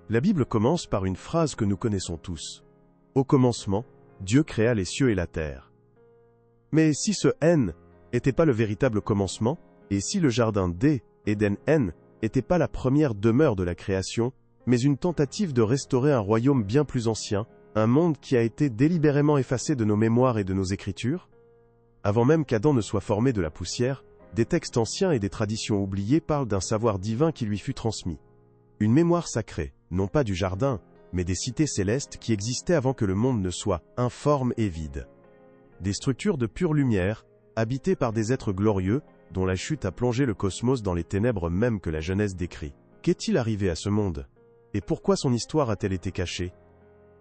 La Bible commence par une phrase que nous connaissons tous. Au commencement, Dieu créa les cieux et la terre. Mais si ce N n'était pas le véritable commencement, et si le jardin d'Éden n'était pas la première demeure de la création, mais une tentative de restaurer un royaume bien plus ancien, un monde qui a été délibérément effacé de nos mémoires et de nos écritures? Avant même qu'Adam ne soit formé de la poussière, des textes anciens et des traditions oubliées parlent d'un savoir divin qui lui fut transmis. Une mémoire sacrée, non pas du jardin, mais des cités célestes qui existaient avant que le monde ne soit informe et vide. Des structures de pure lumière, habitées par des êtres glorieux, dont la chute a plongé le cosmos dans les ténèbres même que la Genèse décrit. Qu'est-il arrivé à ce monde? Et pourquoi son histoire a-t-elle été cachée?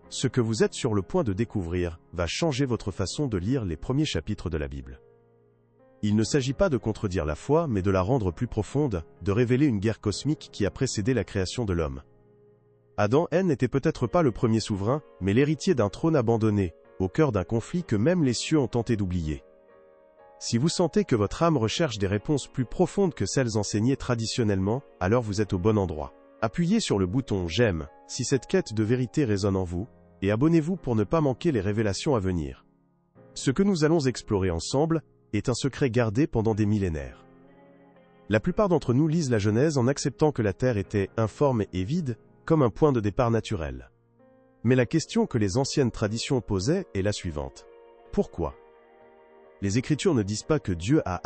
Ce que vous êtes sur le point de découvrir va changer votre façon de lire les premiers chapitres de la Bible. Il ne s'agit pas de contredire la foi, mais de la rendre plus profonde, de révéler une guerre cosmique qui a précédé la création de l'homme. Adam n'était peut-être pas le premier souverain, mais l'héritier d'un trône abandonné, au cœur d'un conflit que même les cieux ont tenté d'oublier. Si vous sentez que votre âme recherche des réponses plus profondes que celles enseignées traditionnellement, alors vous êtes au bon endroit. Appuyez sur le bouton « J'aime » si cette quête de vérité résonne en vous, et abonnez-vous pour ne pas manquer les révélations à venir. Ce que nous allons explorer ensemble est un secret gardé pendant des millénaires. La plupart d'entre nous lisent la Genèse en acceptant que la terre était informe et vide, comme un point de départ naturel. Mais la question que les anciennes traditions posaient est la suivante. Pourquoi? Les Écritures ne disent pas que Dieu a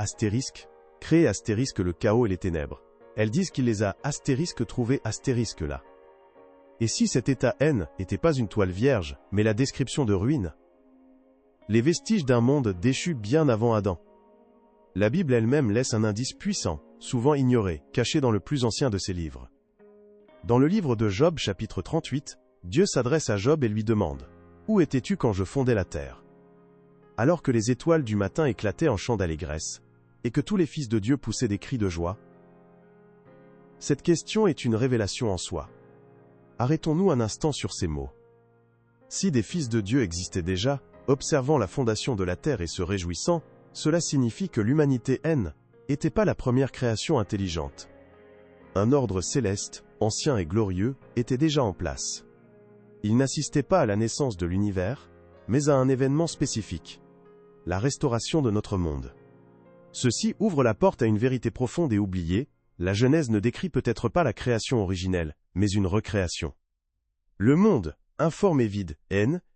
créé le chaos et les ténèbres. Elles disent qu'il les a trouvés là. Et si cet état N n'était pas une toile vierge, mais la description de ruines? Les vestiges d'un monde déchu bien avant Adam. La Bible elle-même laisse un indice puissant, souvent ignoré, caché dans le plus ancien de ses livres. Dans le livre de Job, chapitre 38, Dieu s'adresse à Job et lui demande « Où étais-tu quand je fondais la terre ?» Alors que les étoiles du matin éclataient en chants d'allégresse, et que tous les fils de Dieu poussaient des cris de joie. Cette question est une révélation en soi. Arrêtons-nous un instant sur ces mots. Si des fils de Dieu existaient déjà, observant la fondation de la terre et se réjouissant, cela signifie que l'humanité n'était pas la première création intelligente. Un ordre céleste, ancien et glorieux, était déjà en place. Il n'assistait pas à la naissance de l'univers, mais à un événement spécifique. La restauration de notre monde. Ceci ouvre la porte à une vérité profonde et oubliée. La Genèse ne décrit peut-être pas la création originelle, mais une recréation. Le monde, informe et vide,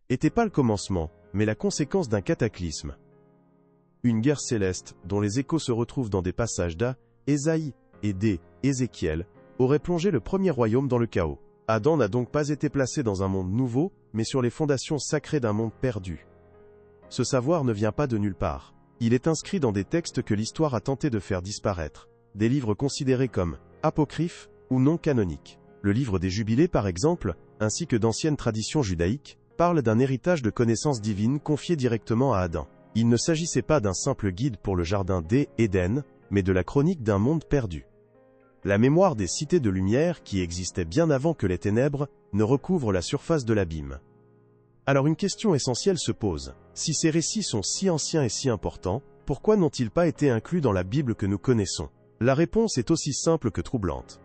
n'était pas le commencement, mais la conséquence d'un cataclysme. Une guerre céleste, dont les échos se retrouvent dans des passages d'Ésaïe et d'Ézéchiel, aurait plongé le premier royaume dans le chaos. Adam n'a donc pas été placé dans un monde nouveau, mais sur les fondations sacrées d'un monde perdu. Ce savoir ne vient pas de nulle part. Il est inscrit dans des textes que l'histoire a tenté de faire disparaître. Des livres considérés comme apocryphes ou non canoniques. Le livre des Jubilés par exemple, ainsi que d'anciennes traditions judaïques, parlent d'un héritage de connaissances divines confié directement à Adam. Il ne s'agissait pas d'un simple guide pour le jardin d'Éden, mais de la chronique d'un monde perdu. La mémoire des cités de lumière qui existaient bien avant que les ténèbres ne recouvrent la surface de l'abîme. Alors une question essentielle se pose. Si ces récits sont si anciens et si importants, pourquoi n'ont-ils pas été inclus dans la Bible que nous connaissons? La réponse est aussi simple que troublante.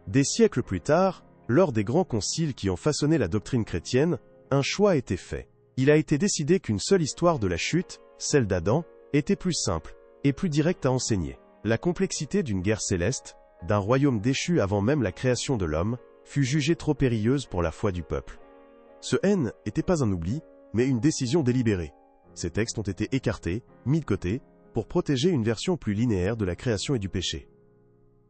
Des siècles plus tard, lors des grands conciles qui ont façonné la doctrine chrétienne, un choix a été fait. Il a été décidé qu'une seule histoire de la chute, celle d'Adam, était plus simple et plus directe à enseigner. La complexité d'une guerre céleste, d'un royaume déchu avant même la création de l'homme, fut jugée trop périlleuse pour la foi du peuple. Ce n'était pas un oubli, mais une décision délibérée. Ces textes ont été écartés, mis de côté, pour protéger une version plus linéaire de la création et du péché.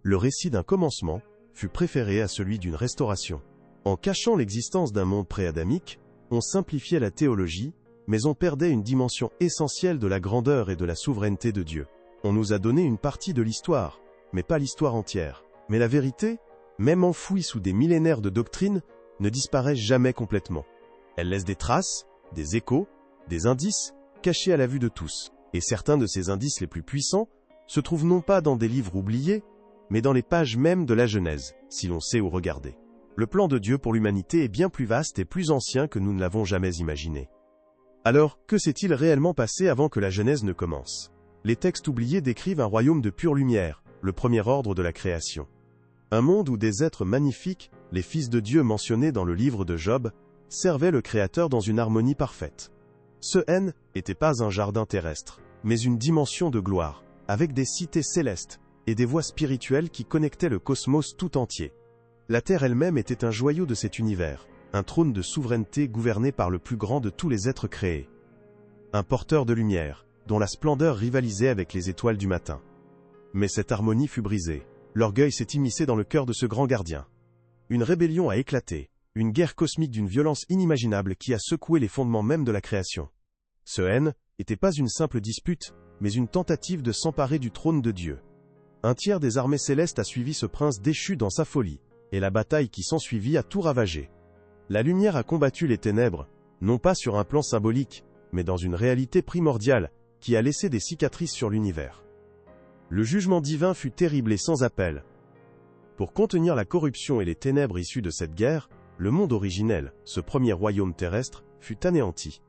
Le récit d'un commencement fut préféré à celui d'une restauration. En cachant l'existence d'un monde pré-adamique, on simplifiait la théologie, mais on perdait une dimension essentielle de la grandeur et de la souveraineté de Dieu. On nous a donné une partie de l'histoire, mais pas l'histoire entière. Mais la vérité, même enfouie sous des millénaires de doctrine, ne disparaît jamais complètement. Elle laisse des traces, des échos, des indices, cachés à la vue de tous. Et certains de ces indices les plus puissants se trouvent non pas dans des livres oubliés, mais dans les pages mêmes de la Genèse, si l'on sait où regarder. Le plan de Dieu pour l'humanité est bien plus vaste et plus ancien que nous ne l'avons jamais imaginé. Alors, que s'est-il réellement passé avant que la Genèse ne commence? Les textes oubliés décrivent un royaume de pure lumière, le premier ordre de la création. Un monde où des êtres magnifiques les fils de Dieu mentionnés dans le livre de Job, servaient le Créateur dans une harmonie parfaite. Ce N n'était pas un jardin terrestre, mais une dimension de gloire, avec des cités célestes et des voies spirituelles qui connectaient le cosmos tout entier. La Terre elle-même était un joyau de cet univers, un trône de souveraineté gouverné par le plus grand de tous les êtres créés. Un porteur de lumière, dont la splendeur rivalisait avec les étoiles du matin. Mais cette harmonie fut brisée. L'orgueil s'est immiscé dans le cœur de ce grand gardien. Une rébellion a éclaté, une guerre cosmique d'une violence inimaginable qui a secoué les fondements même de la création. Ce N n'était pas une simple dispute, mais une tentative de s'emparer du trône de Dieu. Un tiers des armées célestes a suivi ce prince déchu dans sa folie, et la bataille qui s'ensuivit a tout ravagé. La lumière a combattu les ténèbres, non pas sur un plan symbolique, mais dans une réalité primordiale, qui a laissé des cicatrices sur l'univers. Le jugement divin fut terrible et sans appel. Pour contenir la corruption et les ténèbres issues de cette guerre, le monde originel, ce premier royaume terrestre, fut anéanti.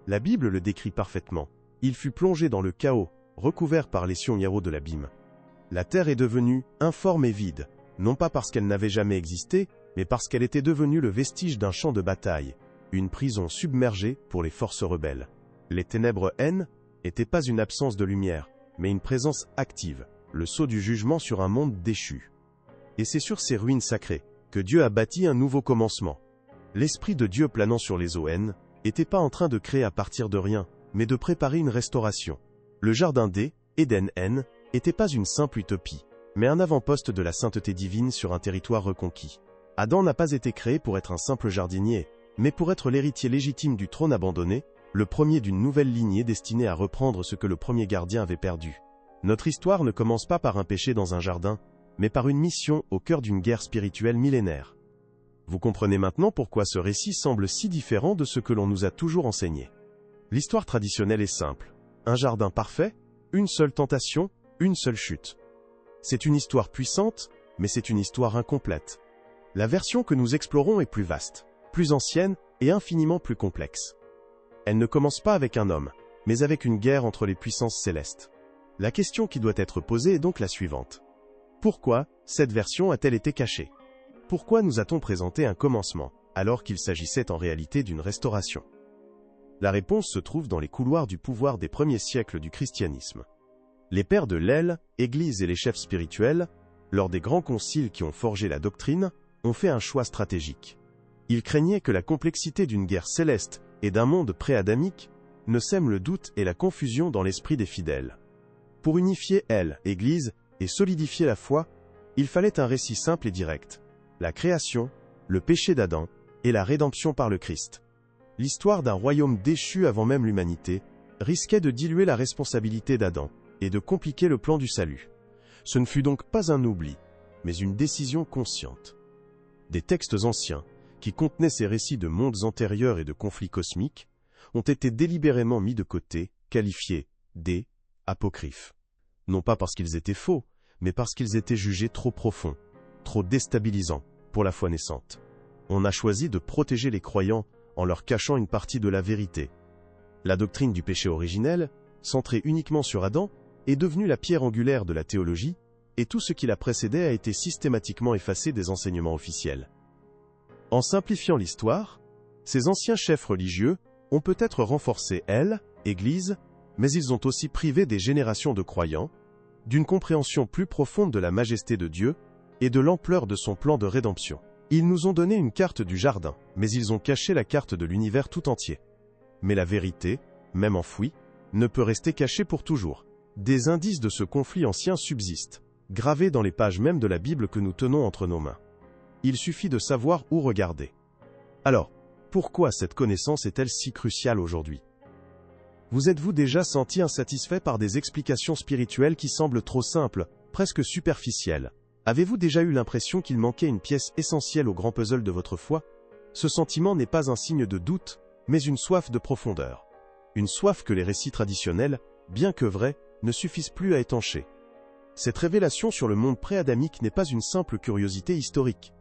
La Bible le décrit parfaitement. Il fut plongé dans le chaos, recouvert par les sions de l'abîme. La terre est devenue informe et vide, non pas parce qu'elle n'avait jamais existé, mais parce qu'elle était devenue le vestige d'un champ de bataille, une prison submergée pour les forces rebelles. Les ténèbres N n'étaient pas une absence de lumière, mais une présence active, le sceau du jugement sur un monde déchu. Et c'est sur ces ruines sacrées que Dieu a bâti un nouveau commencement. L'Esprit de Dieu planant sur les eaux N n'était pas en train de créer à partir de rien, mais de préparer une restauration. Le jardin d'Éden N n'était pas une simple utopie, mais un avant-poste de la sainteté divine sur un territoire reconquis. Adam n'a pas été créé pour être un simple jardinier, mais pour être l'héritier légitime du trône abandonné, le premier d'une nouvelle lignée destinée à reprendre ce que le premier gardien avait perdu. Notre histoire ne commence pas par un péché dans un jardin, mais par une mission au cœur d'une guerre spirituelle millénaire. Vous comprenez maintenant pourquoi ce récit semble si différent de ce que l'on nous a toujours enseigné. L'histoire traditionnelle est simple. Un jardin parfait, une seule tentation, une seule chute. C'est une histoire puissante, mais c'est une histoire incomplète. La version que nous explorons est plus vaste, plus ancienne et infiniment plus complexe. Elle ne commence pas avec un homme, mais avec une guerre entre les puissances célestes. La question qui doit être posée est donc la suivante. Pourquoi cette version a-t-elle été cachée? Pourquoi nous a-t-on présenté un commencement, alors qu'il s'agissait en réalité d'une restauration? La réponse se trouve dans les couloirs du pouvoir des premiers siècles du christianisme. Les pères de l'aile, Église et les chefs spirituels, lors des grands conciles qui ont forgé la doctrine, ont fait un choix stratégique. Ils craignaient que la complexité d'une guerre céleste et d'un monde pré-adamique ne sème le doute et la confusion dans l'esprit des fidèles. Pour unifier Église, et solidifier la foi, il fallait un récit simple et direct. La création, le péché d'Adam, et la rédemption par le Christ. L'histoire d'un royaume déchu avant même l'humanité risquait de diluer la responsabilité d'Adam et de compliquer le plan du salut. Ce ne fut donc pas un oubli, mais une décision consciente. Des textes anciens, qui contenaient ces récits de mondes antérieurs et de conflits cosmiques, ont été délibérément mis de côté, qualifiés d'apocryphes. Non pas parce qu'ils étaient faux, mais parce qu'ils étaient jugés trop profonds, trop déstabilisants pour la foi naissante. On a choisi de protéger les croyants en leur cachant une partie de la vérité. La doctrine du péché originel, centrée uniquement sur Adam, est devenue la pierre angulaire de la théologie, et tout ce qui la précédait a été systématiquement effacé des enseignements officiels. En simplifiant l'histoire, ces anciens chefs religieux ont peut-être renforcé Église, mais ils ont aussi privé des générations de croyants d'une compréhension plus profonde de la majesté de Dieu et de l'ampleur de son plan de rédemption. Ils nous ont donné une carte du jardin, mais ils ont caché la carte de l'univers tout entier. Mais la vérité, même enfouie, ne peut rester cachée pour toujours. Des indices de ce conflit ancien subsistent, gravés dans les pages mêmes de la Bible que nous tenons entre nos mains. Il suffit de savoir où regarder. Alors, pourquoi cette connaissance est-elle si cruciale aujourd'hui? Vous êtes-vous déjà senti insatisfait par des explications spirituelles qui semblent trop simples, presque superficielles? Avez-vous déjà eu l'impression qu'il manquait une pièce essentielle au grand puzzle de votre foi? Ce sentiment n'est pas un signe de doute, mais une soif de profondeur. Une soif que les récits traditionnels, bien que vrais, ne suffisent plus à étancher. Cette révélation sur le monde pré-adamique n'est pas une simple curiosité historique.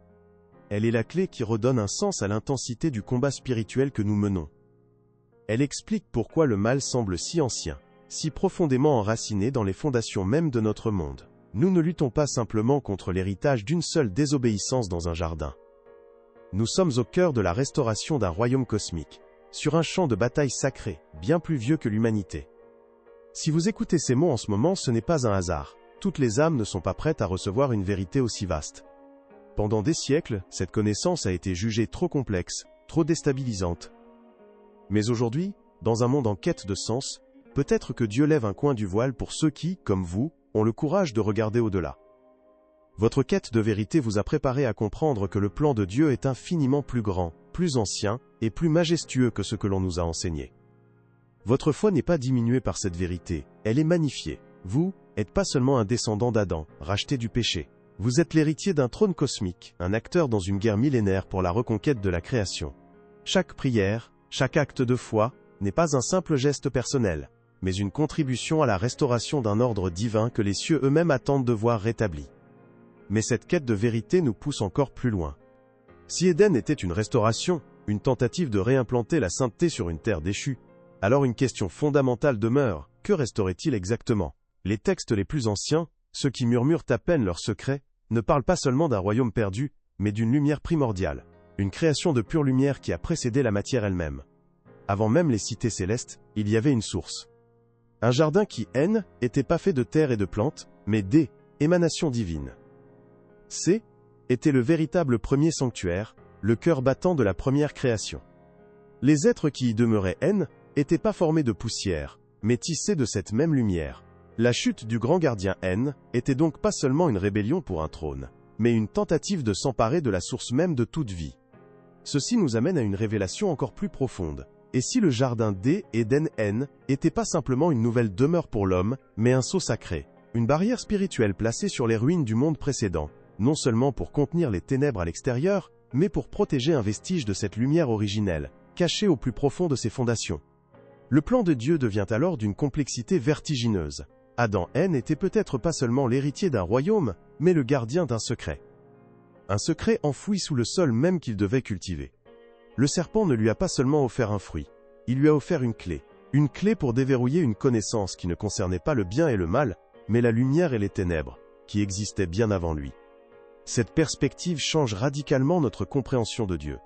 Elle est la clé qui redonne un sens à l'intensité du combat spirituel que nous menons. Elle explique pourquoi le mal semble si ancien, si profondément enraciné dans les fondations mêmes de notre monde. Nous ne luttons pas simplement contre l'héritage d'une seule désobéissance dans un jardin. nous sommes au cœur de la restauration d'un royaume cosmique, sur un champ de bataille sacré, bien plus vieux que l'humanité. Si vous écoutez ces mots en ce moment, ce n'est pas un hasard. Toutes les âmes ne sont pas prêtes à recevoir une vérité aussi vaste. Pendant des siècles, cette connaissance a été jugée trop complexe, trop déstabilisante. Mais aujourd'hui, dans un monde en quête de sens, peut-être que Dieu lève un coin du voile pour ceux qui, comme vous, ont le courage de regarder au-delà. Votre quête de vérité vous a préparé à comprendre que le plan de Dieu est infiniment plus grand, plus ancien et plus majestueux que ce que l'on nous a enseigné. Votre foi n'est pas diminuée par cette vérité, elle est magnifiée. Vous n'êtes pas seulement un descendant d'Adam, racheté du péché. Vous êtes l'héritier d'un trône cosmique, un acteur dans une guerre millénaire pour la reconquête de la création. Chaque prière, chaque acte de foi, n'est pas un simple geste personnel, mais une contribution à la restauration d'un ordre divin que les cieux eux-mêmes attendent de voir rétabli. Mais cette quête de vérité nous pousse encore plus loin. Si Éden était une restauration, une tentative de réimplanter la sainteté sur une terre déchue, alors une question fondamentale demeure, que restaurait-il exactement? Les textes les plus anciens, ceux qui murmurent à peine leurs secrets, ne parlent pas seulement d'un royaume perdu, mais d'une lumière primordiale, une création de pure lumière qui a précédé la matière elle-même. Avant même les cités célestes, il y avait une source. Un jardin qui, N, était pas fait de terre et de plantes, mais D, émanation divine. C, était le véritable premier sanctuaire, le cœur battant de la première création. Les êtres qui y demeuraient N, n'étaient pas formés de poussière, mais tissés de cette même lumière. La chute du grand gardien N était donc pas seulement une rébellion pour un trône, mais une tentative de s'emparer de la source même de toute vie. Ceci nous amène à une révélation encore plus profonde. Et si le jardin D, Éden N, n'était pas simplement une nouvelle demeure pour l'homme, mais un sceau sacré, une barrière spirituelle placée sur les ruines du monde précédent, non seulement pour contenir les ténèbres à l'extérieur, mais pour protéger un vestige de cette lumière originelle, cachée au plus profond de ses fondations. Le plan de Dieu devient alors d'une complexité vertigineuse. Adam N n'était peut-être pas seulement l'héritier d'un royaume, mais le gardien d'un secret. Un secret enfoui sous le sol même qu'il devait cultiver. Le serpent ne lui a pas seulement offert un fruit, il lui a offert une clé pour déverrouiller une connaissance qui ne concernait pas le bien et le mal, mais la lumière et les ténèbres, qui existaient bien avant lui. Cette perspective change radicalement notre compréhension de Dieu.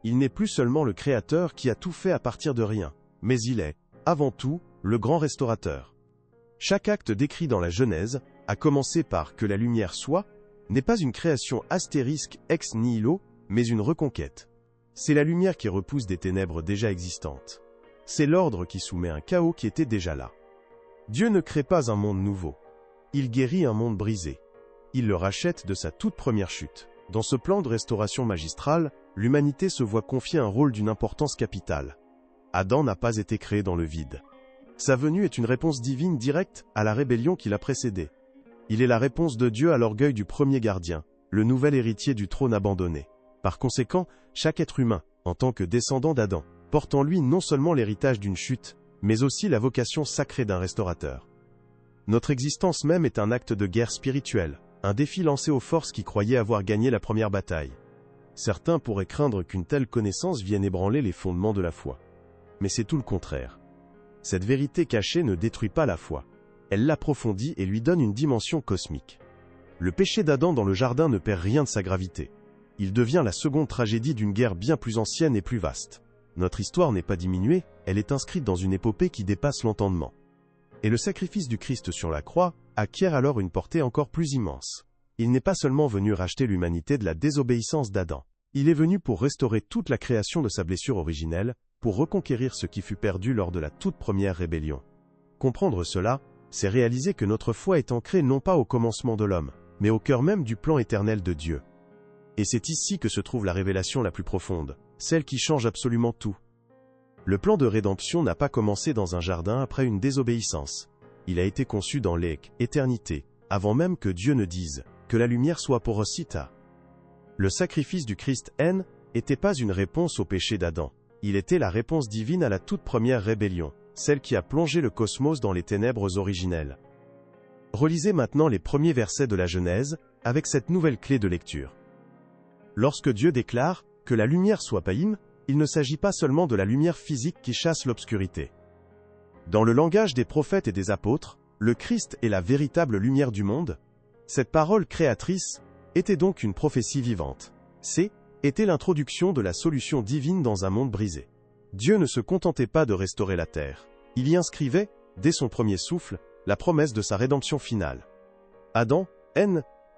Il n'est plus seulement le Créateur qui a tout fait à partir de rien, mais il est, avant tout, le grand restaurateur. Chaque acte décrit dans la Genèse, à commencer par « que la lumière soit », n'est pas une création astérisque ex nihilo, mais une reconquête. C'est la lumière qui repousse des ténèbres déjà existantes. C'est l'ordre qui soumet un chaos qui était déjà là. Dieu ne crée pas un monde nouveau. Il guérit un monde brisé. Il le rachète de sa toute première chute. Dans ce plan de restauration magistrale, l'humanité se voit confier un rôle d'une importance capitale. Adam n'a pas été créé dans le vide. Sa venue est une réponse divine directe à la rébellion qui l'a précédée. Il est la réponse de Dieu à l'orgueil du premier gardien, le nouvel héritier du trône abandonné. Par conséquent, chaque être humain, en tant que descendant d'Adam, porte en lui non seulement l'héritage d'une chute, mais aussi la vocation sacrée d'un restaurateur. Notre existence même est un acte de guerre spirituelle, un défi lancé aux forces qui croyaient avoir gagné la première bataille. Certains pourraient craindre qu'une telle connaissance vienne ébranler les fondements de la foi. Mais c'est tout le contraire. Cette vérité cachée ne détruit pas la foi. Elle l'approfondit et lui donne une dimension cosmique. Le péché d'Adam dans le jardin ne perd rien de sa gravité. Il devient la seconde tragédie d'une guerre bien plus ancienne et plus vaste. Notre histoire n'est pas diminuée, elle est inscrite dans une épopée qui dépasse l'entendement. Et le sacrifice du Christ sur la croix acquiert alors une portée encore plus immense. Il n'est pas seulement venu racheter l'humanité de la désobéissance d'Adam. Il est venu pour restaurer toute la création de sa blessure originelle, pour reconquérir ce qui fut perdu lors de la toute première rébellion. Comprendre cela, c'est réaliser que notre foi est ancrée non pas au commencement de l'homme, mais au cœur même du plan éternel de Dieu. Et c'est ici que se trouve la révélation la plus profonde, celle qui change absolument tout. Le plan de rédemption n'a pas commencé dans un jardin après une désobéissance. Il a été conçu dans l'éternité, avant même que Dieu ne dise « que la lumière soit porosita ». Le sacrifice du Christ N n'était pas une réponse au péché d'Adam. Il était la réponse divine à la toute première rébellion, celle qui a plongé le cosmos dans les ténèbres originelles. Relisez maintenant les premiers versets de la Genèse, avec cette nouvelle clé de lecture. Lorsque Dieu déclare « que la lumière soit païm », il ne s'agit pas seulement de la lumière physique qui chasse l'obscurité. Dans le langage des prophètes et des apôtres, le Christ est la véritable lumière du monde. Cette parole créatrice était donc une prophétie vivante. C'est était l'introduction de la solution divine dans un monde brisé. Dieu ne se contentait pas de restaurer la terre. Il y inscrivait, dès son premier souffle, la promesse de sa rédemption finale. Adam,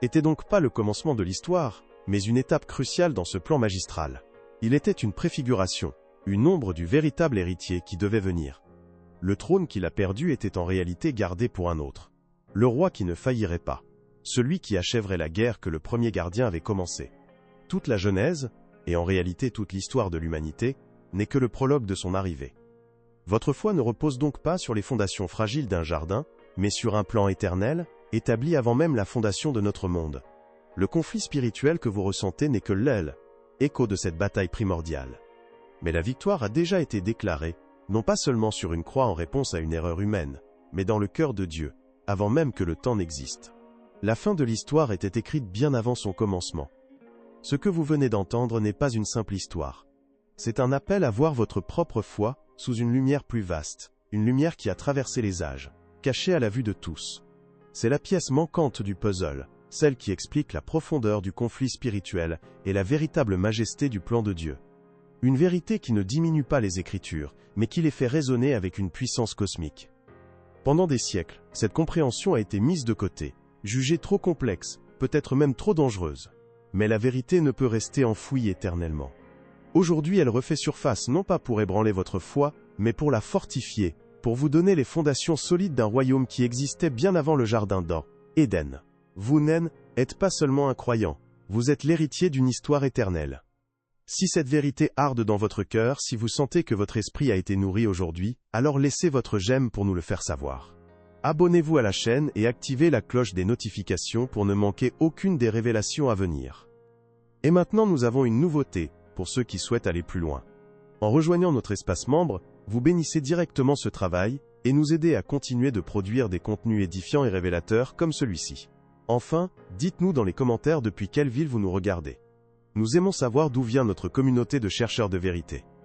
était donc pas le commencement de l'histoire, mais une étape cruciale dans ce plan magistral. Il était une préfiguration, une ombre du véritable héritier qui devait venir. Le trône qu'il a perdu était en réalité gardé pour un autre. Le roi qui ne faillirait pas. Celui qui achèverait la guerre que le premier gardien avait commencée. Toute la Genèse, et en réalité toute l'histoire de l'humanité, n'est que le prologue de son arrivée. Votre foi ne repose donc pas sur les fondations fragiles d'un jardin, mais sur un plan éternel, établi avant même la fondation de notre monde. Le conflit spirituel que vous ressentez n'est que l'aile, écho de cette bataille primordiale. Mais la victoire a déjà été déclarée, non pas seulement sur une croix en réponse à une erreur humaine, mais dans le cœur de Dieu, avant même que le temps n'existe. La fin de l'histoire était écrite bien avant son commencement. Ce que vous venez d'entendre n'est pas une simple histoire. C'est un appel à voir votre propre foi sous une lumière plus vaste, une lumière qui a traversé les âges, cachée à la vue de tous. C'est la pièce manquante du puzzle, celle qui explique la profondeur du conflit spirituel et la véritable majesté du plan de Dieu. Une vérité qui ne diminue pas les Écritures, mais qui les fait résonner avec une puissance cosmique. Pendant des siècles, cette compréhension a été mise de côté, jugée trop complexe, peut-être même trop dangereuse. Mais la vérité ne peut rester enfouie éternellement. Aujourd'hui, elle refait surface non pas pour ébranler votre foi, mais pour la fortifier, pour vous donner les fondations solides d'un royaume qui existait bien avant le jardin d'Éden. Vous n'êtes pas seulement un croyant, vous êtes l'héritier d'une histoire éternelle. Si cette vérité arde dans votre cœur, si vous sentez que votre esprit a été nourri aujourd'hui, alors laissez votre j'aime pour nous le faire savoir. Abonnez-vous à la chaîne et activez la cloche des notifications pour ne manquer aucune des révélations à venir. Et maintenant nous avons une nouveauté, pour ceux qui souhaitent aller plus loin. En rejoignant notre espace membre, vous bénissez directement ce travail, et nous aidez à continuer de produire des contenus édifiants et révélateurs comme celui-ci. Enfin, dites-nous dans les commentaires depuis quelle ville vous nous regardez. Nous aimons savoir d'où vient notre communauté de chercheurs de vérité.